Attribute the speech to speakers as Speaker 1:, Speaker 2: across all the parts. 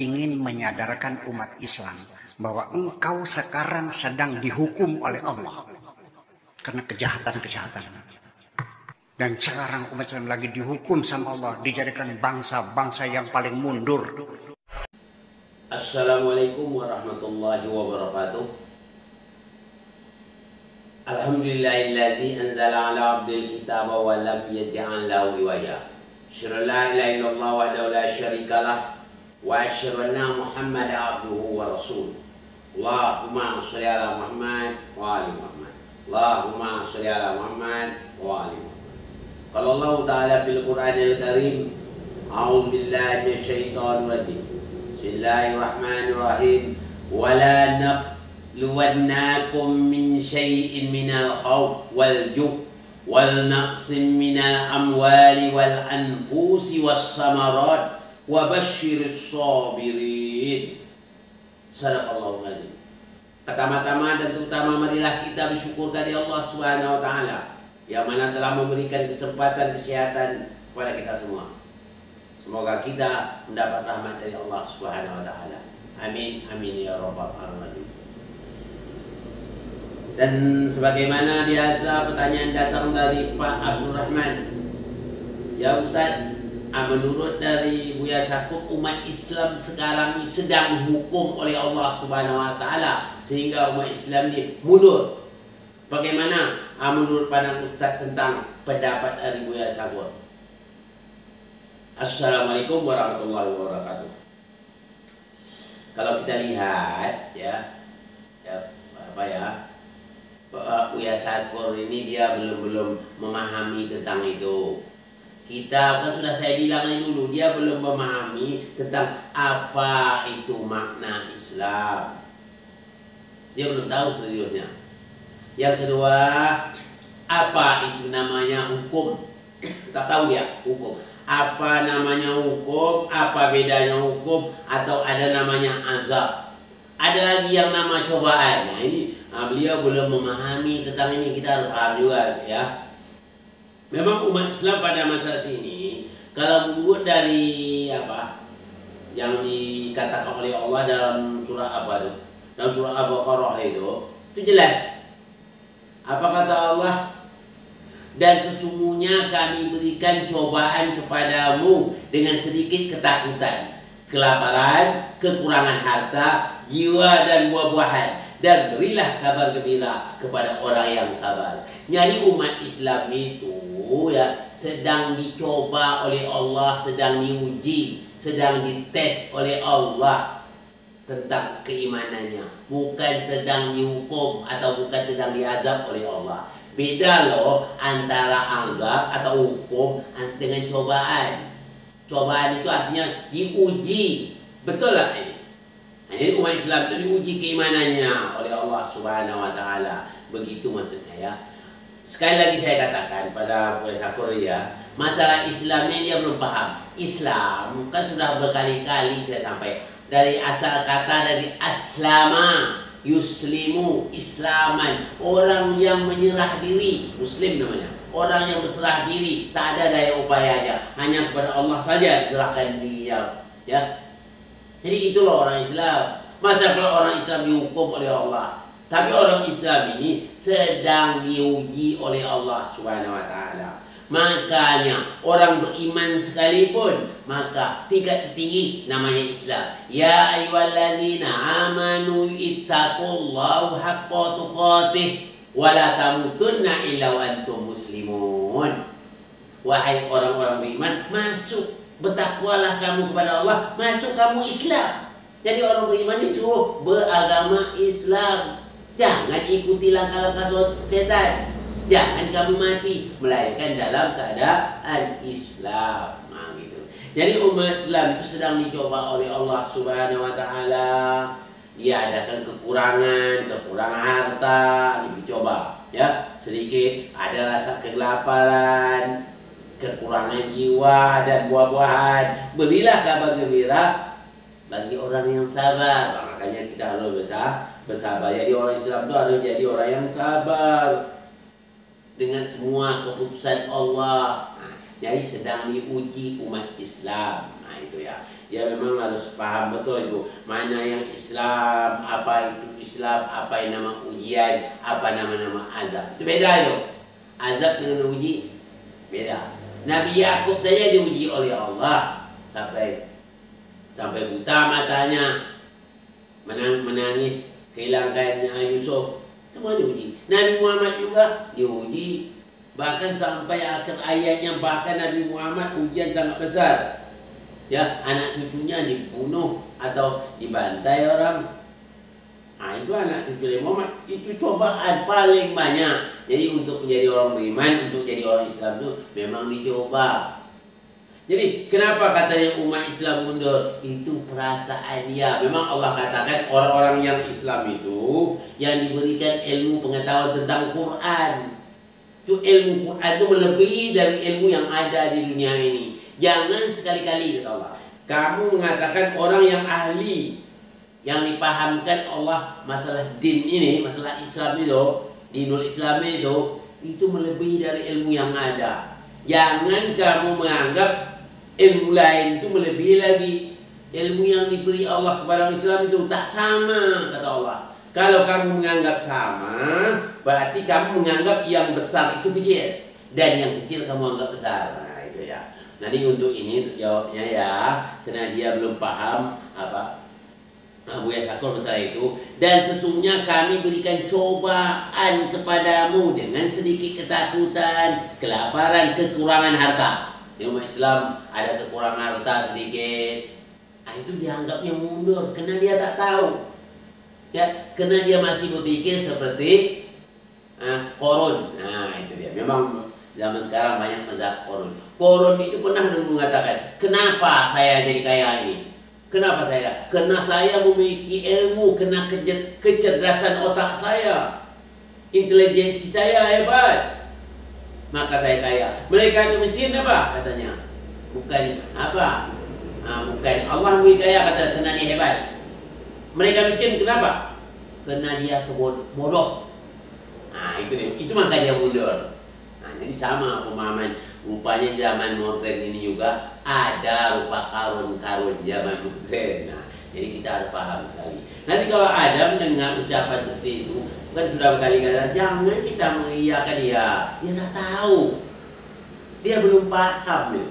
Speaker 1: ingin menyadarkan umat Islam bahwa engkau sekarang sedang dihukum oleh Allah karena kejahatan-kejahatan. Dan sekarang umat Islam lagi dihukum sama Allah, dijadikan bangsa-bangsa yang paling mundur.
Speaker 2: Assalamualaikum warahmatullahi wabarakatuh. Alhamdulillahilladzi anzala ala abdil kitaba wa lam yaj'al lahu iwaja. Asyhadu an la ilaha illallah wahdahu la syarikalah wa asyhadu anna Muhammadan abduhu wa rasuluh. Allahumma shalli ala Muhammad wa ali Muhammad. Allahumma shalli ala Muhammad wa ali Muhammad. Qala Allah ta'ala fil Qur'anil Karim, a'udzu billahi minasyaitonir rajim. Bismillahirrahmanirrahim. Wala nafluwannakum min syai'in minal khawf wal ju' wal naqsin minal amwali wal anfusi was samarat wa basyiris sabirin. Sadaqallahul adzim. Pertama-tama dan terutama marilah kita bersyukur kepada Allah Subhanahu wa taala yang mana telah memberikan kesempatan kesehatan kepada kita semua. Semoga kita mendapat rahmat dari Allah Subhanahu wa taala. Amin amin ya rabbal alamin. Dan sebagaimana biasa pertanyaan datang dari Pak Abdul Rahman. Ya Ustaz, menurut dari Buya Sakup, umat Islam sekarang ini sedang dihukum oleh Allah Subhanahu wa taala sehingga umat Islam ini mundur. Bagaimana menurut pandang Ustaz tentang pendapat dari Buya Sakup? Assalamualaikum warahmatullahi wabarakatuh. Kalau kita lihat Buya Sakur ini dia belum memahami tentang itu. Kita kan sudah saya bilang dulu, dia belum memahami tentang apa itu makna Islam. Dia belum tahu seriusnya. Yang kedua, apa itu namanya hukum? Tak tahu dia hukum. Apa namanya hukum? Apa bedanya hukum? Atau ada namanya azab? Ada lagi yang nama cobaan. Nah ini beliau belum memahami tentang ini. Kita harus paham juga ya. Memang umat Islam pada masa sini, kalau menurut dari apa yang dikatakan oleh Allah dalam surah apa itu? Dalam surah Al-Baqarah itu jelas. Apa kata Allah? Dan sesungguhnya kami berikan cobaan kepadamu dengan sedikit ketakutan, kelaparan, kekurangan harta, jiwa dan buah-buahan. Dan berilah kabar gembira kepada orang yang sabar. Jadi umat Islam itu sedang dicoba oleh Allah, sedang diuji, sedang dites oleh Allah tentang keimanannya. Bukan sedang dihukum atau bukan sedang diazab oleh Allah. Beda loh antara azab atau hukum dengan cobaan. Cobaan itu artinya diuji. Betul lah ini. Jadi umat Islam itu diuji keimanannya oleh Allah Subhanahu wa taala. Begitu maksudnya ya. Sekali lagi saya katakan pada Buya Sakur ya, masalah Islamnya dia belum paham. Islam kan sudah berkali-kali saya sampaikan, dari asal kata dari aslama, yuslimu, islaman, orang yang menyerah diri, muslim namanya. Orang yang berserah diri, tak ada daya upayanya, hanya kepada Allah saja diserahkan dia, ya. Jadi itulah orang Islam. Masa kalau orang Islam dihukum oleh Allah, tapi orang Islam ini sedang diuji oleh Allah Subhanahu wa taala. Makanya orang beriman sekalipun, maka tingkat tertinggi namanya Islam. Ya ayyuhallazina amanu ittaqullaha haqqa tuqatih wa la tamutunna illa wa antum muslimun. Wahai orang-orang beriman, masuk, bertakwalah kamu kepada Allah, masuk kamu Islam. Jadi orang beriman disuruh beragama Islam. Jangan ikuti langkah-langkah setan. Jangan kamu mati, melainkan dalam keadaan Islam. Nah, gitu. Jadi umat Islam itu sedang dicoba oleh Allah Subhanahu wa taala. Dia adakan kekurangan harta, dicoba ya. Sedikit ada rasa kegelaparan, kekurangan jiwa dan buah-buahan. Berilah kabar gembira bagi orang yang sabar. Nah, makanya kita harus bersabar. Jadi orang Islam itu harus jadi orang yang sabar dengan semua keputusan Allah. Nah, jadi sedang diuji umat Islam. Nah itu ya. dia memang harus paham betul itu mana yang Islam, apa itu Islam, apa yang nama ujian, apa nama-nama azab. Itu beda itu. Azab dengan uji beda. Nabi Yakub saja diuji oleh Allah sampai buta matanya, menangis kehilangan Yusuf, semua diuji. Nabi Muhammad juga diuji, bahkan sampai akhir ayatnya, bahkan Nabi Muhammad ujian sangat besar. Ya, anak cucunya dibunuh atau dibantai orang. Nah, itu anak cucu Nabi Muhammad, itu cobaan paling banyak. Jadi untuk menjadi orang beriman, untuk jadi orang Islam itu memang dicoba. Jadi kenapa katanya umat Islam mundur? Itu perasaan dia. Memang Allah katakan orang-orang yang Islam itu yang diberikan ilmu pengetahuan tentang Quran. Itu ilmu Quran itu melebihi dari ilmu yang ada di dunia ini. Jangan sekali-kali, kata Allah, kamu mengatakan orang yang ahli, yang dipahamkan Allah masalah din ini, masalah Islam itu, dinul Islam itu melebihi dari ilmu yang ada. Jangan kamu menganggap ilmu lain itu melebihi lagi. Ilmu yang diberi Allah kepada orang Islam itu tak sama, kata Allah. Kalau kamu menganggap sama, berarti kamu menganggap yang besar itu kecil, dan yang kecil kamu anggap besar. Nah, itu ya. Nanti untuk ini, untuk jawabnya ya, karena dia belum paham apa Abu Yasakor masalah itu. Dan sesungguhnya kami berikan cobaan kepadamu dengan sedikit ketakutan, kelaparan, kekurangan harta. Di umat Islam ada kekurangan harta sedikit, nah, itu dianggapnya mundur karena dia tak tahu, ya, karena dia masih berpikir seperti Korun. Nah, itu dia. Memang zaman sekarang banyak mazhab Korun. Korun itu pernah dulu mengatakan, kenapa saya jadi kaya ini? Kenapa saya? Karena saya memiliki ilmu, karena kecerdasan otak saya, intelijensi saya hebat, maka saya kaya. Mereka itu miskin apa? Katanya. Bukan apa? Bukan Allah memberi kaya, kata karena dia hebat. Mereka miskin kenapa? Karena dia bodoh. Nah, itu dia. Itu maka dia mundur. Nah, jadi sama pemahaman. Rupanya zaman modern ini juga ada rupa karun-karun zaman modern. Nah, jadi kita harus paham sekali. Nanti kalau ada mendengar ucapan seperti itu, kan sudah berkali-kali, jangan kita mengiyakan dia. Dia tak tahu, dia belum paham. Ya.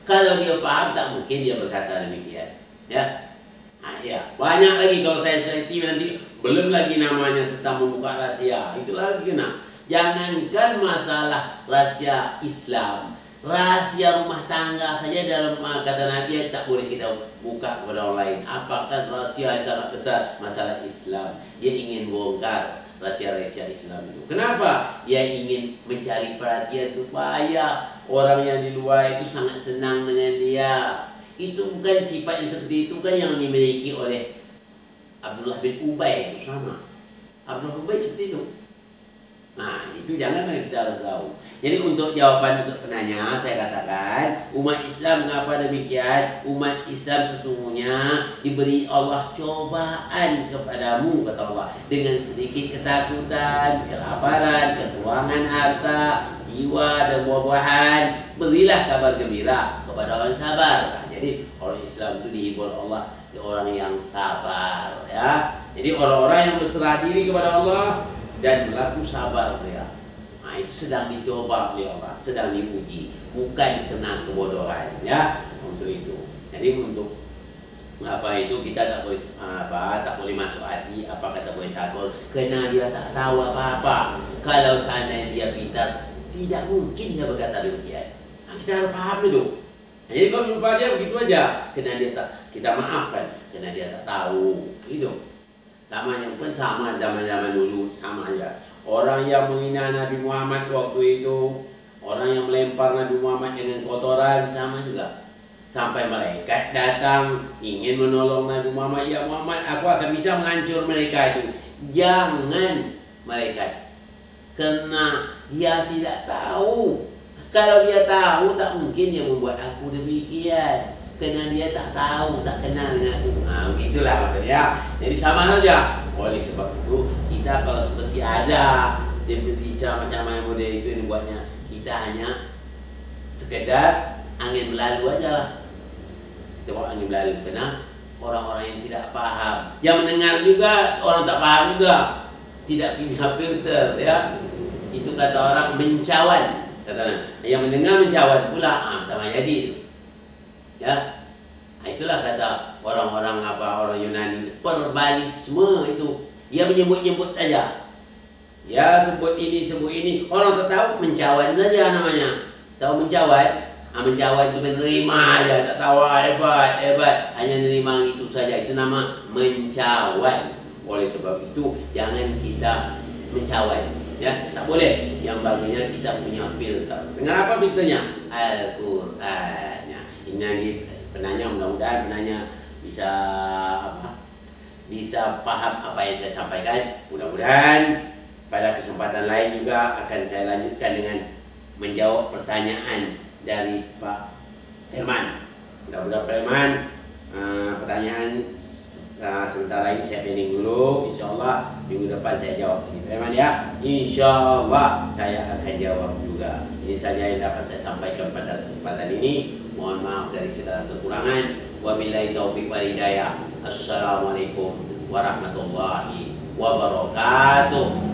Speaker 2: Kalau dia paham, tak mungkin dia berkata demikian. Ya, nah, ya. Banyak lagi kalau saya cerita nanti, belum lagi namanya tentang membuka rahasia. Itu lagi nak. Jangankan masalah rahasia Islam, rahasia rumah tangga saja dalam kata Nabi tak boleh kita buka kepada orang lain. Apakah rahasia yang sangat besar masalah Islam? Dia ingin bongkar rahasia-rahasia Islam itu. Kenapa? Dia ingin mencari perhatian supaya orang yang di luar itu sangat senang dengan dia. Itu bukan sifat yang seperti itu kan yang dimiliki oleh Abdullah bin Ubay itu sama. Abdullah bin Ubay seperti itu. Nah, itu jangan kita harus tahu. Jadi untuk jawaban untuk penanya, saya katakan umat Islam mengapa demikian? Umat Islam sesungguhnya diberi Allah cobaan kepadamu, kata Allah, dengan sedikit ketakutan, kelaparan, kekurangan harta, jiwa dan buah-buahan. Berilah kabar gembira kepada orang sabar. Nah, jadi orang Islam itu dihibur Allah, orang yang sabar, ya. Jadi orang-orang yang berserah diri kepada Allah dan berlaku sabar dia. Nah, itu sedang dicoba oleh Allah, sedang diuji, bukan kena kebodohan, ya. Untuk itu. Jadi untuk apa itu kita tak boleh masuk hati apa kata Boy Takor, karena dia tak tahu apa-apa. Kalau seandainya dia pintar, tidak mungkin dia berkata demikian. Nah, kita harus paham itu. Nah, jadi kalau jumpa dia begitu aja, karena dia tak, kita maafkan, karena dia tak tahu. Itu sama yang pun sama zaman-zaman dulu sama aja. Orang yang menghina Nabi Muhammad waktu itu, orang yang melempar Nabi Muhammad dengan kotoran sama juga. Sampai malaikat datang ingin menolong Nabi Muhammad, ya Muhammad, aku akan bisa menghancur mereka itu. Jangan malaikat, karena dia tidak tahu. Kalau dia tahu, tak mungkin dia membuat aku demikian. Karena dia tak tahu, tak kenal dengan aku. Nah, begitulah maksudnya. Jadi sama saja. Oleh sebab itu, kita kalau seperti ada seperti ceramah-ceramah yang model itu dibuatnya, kita hanya sekedar angin berlalu aja lah. kita bawa angin berlalu kena orang-orang yang tidak paham. Yang mendengar juga orang tak paham juga, tidak punya filter ya. Itu kata orang mencawan, katanya. Yang mendengar mencawan pula, tak jadi. Ya, itulah kata orang-orang orang Yunani, verbalisme itu. Dia menyebut-nyebut aja. Ya, sebut ini, orang tak tahu, mencawan saja namanya. Tahu mencawan? Mencawan itu menerima aja, tak tahu hebat, hanya menerima itu saja. Itu nama mencawan. Oleh sebab itu, jangan kita mencawan. Ya, tak boleh. Yang baginya kita punya filter. Dengan apa filternya? Al-Quran. Ini penanya, mudah-mudahan penanya bisa bisa paham apa yang saya sampaikan. Mudah-mudahan pada kesempatan lain juga akan saya lanjutkan dengan menjawab pertanyaan dari Pak Herman. Mudah-mudahan Pak Herman, pertanyaan sementara ini saya pending dulu. InsyaAllah minggu depan saya jawab lagi Pak Herman ya. InsyaAllah saya akan jawab juga. Ini saja yang dapat saya sampaikan pada kesempatan ini. Mohon maaf dari segala kekurangan. Wabillahi taufiq wal hidayah. Assalamualaikum warahmatullahi wabarakatuh.